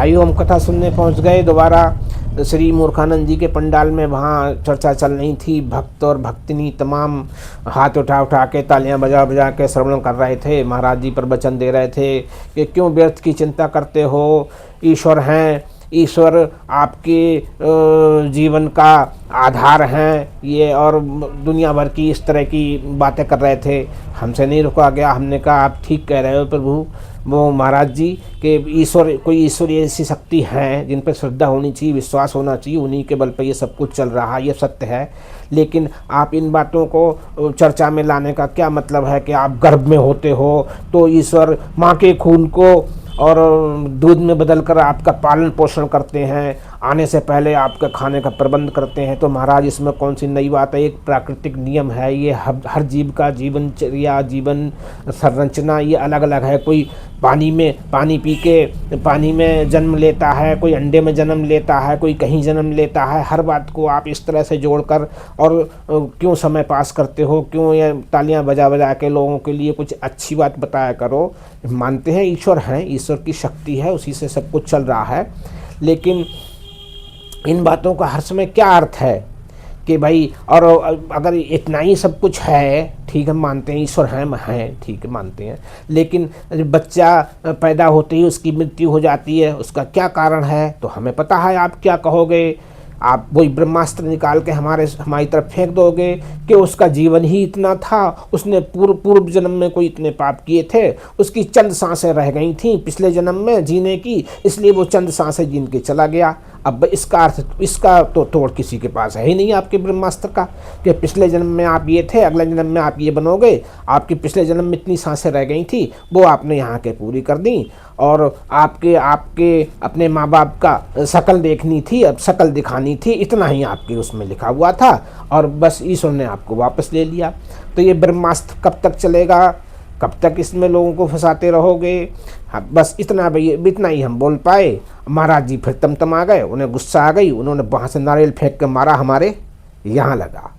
भाइयों हम कथा सुनने पहुंच गए दोबारा श्री मूर्खानंद जी के पंडाल में। वहाँ चर्चा चल रही थी। भक्त और भक्तिनी तमाम हाथ उठा उठा के, तालियां बजा बजा के श्रवण कर रहे थे। महाराज जी प्रवचन दे रहे थे कि क्यों व्यर्थ की चिंता करते हो, ईश्वर हैं, ईश्वर आपके जीवन का आधार हैं ये, और दुनिया भर की इस तरह की बातें कर रहे थे। हमसे नहीं रुका गया। हमने कहा आप ठीक कह रहे हो प्रभु, वो महाराज जी कि ईश्वर, कोई ईश्वरीय ऐसी शक्ति है जिन पर श्रद्धा होनी चाहिए, विश्वास होना चाहिए, उन्हीं के बल पर ये सब कुछ चल रहा है, ये सत्य है। लेकिन आप इन बातों को चर्चा में लाने का क्या मतलब है कि आप गर्भ में होते हो तो ईश्वर माँ के खून को और दूध में बदल कर आपका पालन पोषण करते हैं, आने से पहले आपके खाने का प्रबंध करते हैं। तो महाराज इसमें कौन सी नई बात है? एक प्राकृतिक नियम है ये। हर जीव का जीवनचर्या, जीवन संरचना ये अलग अलग है। कोई पानी पी के पानी में जन्म लेता है, कोई अंडे में जन्म लेता है, कोई कहीं जन्म लेता है। हर बात को आप इस तरह से जोड़कर और क्यों समय पास करते हो, क्यों ये तालियां बजा बजा के लोगों के लिए कुछ अच्छी बात बताया करो। मानते हैं ईश्वर हैं, ईश्वर की शक्ति है, उसी से सब कुछ चल रहा है। लेकिन इन बातों का हर समय क्या अर्थ है कि भाई, और अगर इतना ही सब कुछ है, ठीक है मानते हैं ईश्वर हैं, ठीक है मानते हैं, लेकिन बच्चा पैदा होते ही उसकी मृत्यु हो जाती है, उसका क्या कारण है? तो हमें पता है आप क्या कहोगे। आप वही ब्रह्मास्त्र निकाल के हमारी तरफ फेंक दोगे कि उसका जीवन ही इतना था, उसने पूर्व जन्म में कोई इतने पाप किए थे, उसकी चंद सांसें रह गई थीं पिछले जन्म में जीने की, इसलिए वो चंद सांसें जीन के चला गया। अब इसका अर्थ, इसका तो तोड़ किसी के पास है ही नहीं आपके ब्रह्मास्त्र का कि पिछले जन्म में आप ये थे, अगले जन्म में आप ये बनोगे। आपकी पिछले जन्म में इतनी सांसें रह गई थी, वो आपने यहाँ के पूरी कर दी, और आपके अपने माँ बाप का शकल देखनी थी, अब शकल दिखानी थी, इतना ही आपके उसमें लिखा हुआ था, और बस ईश्वर ने आपको वापस ले लिया। तो ये ब्रह्मास्त्र कब तक चलेगा? कब तक इसमें लोगों को फंसाते रहोगे? हाँ, बस इतना ही हम बोल पाए। महाराज जी फिर तमतमा गए, उन्हें गुस्सा आ गई, उन्होंने वहाँ से नारियल फेंक के मारा, हमारे यहाँ लगा।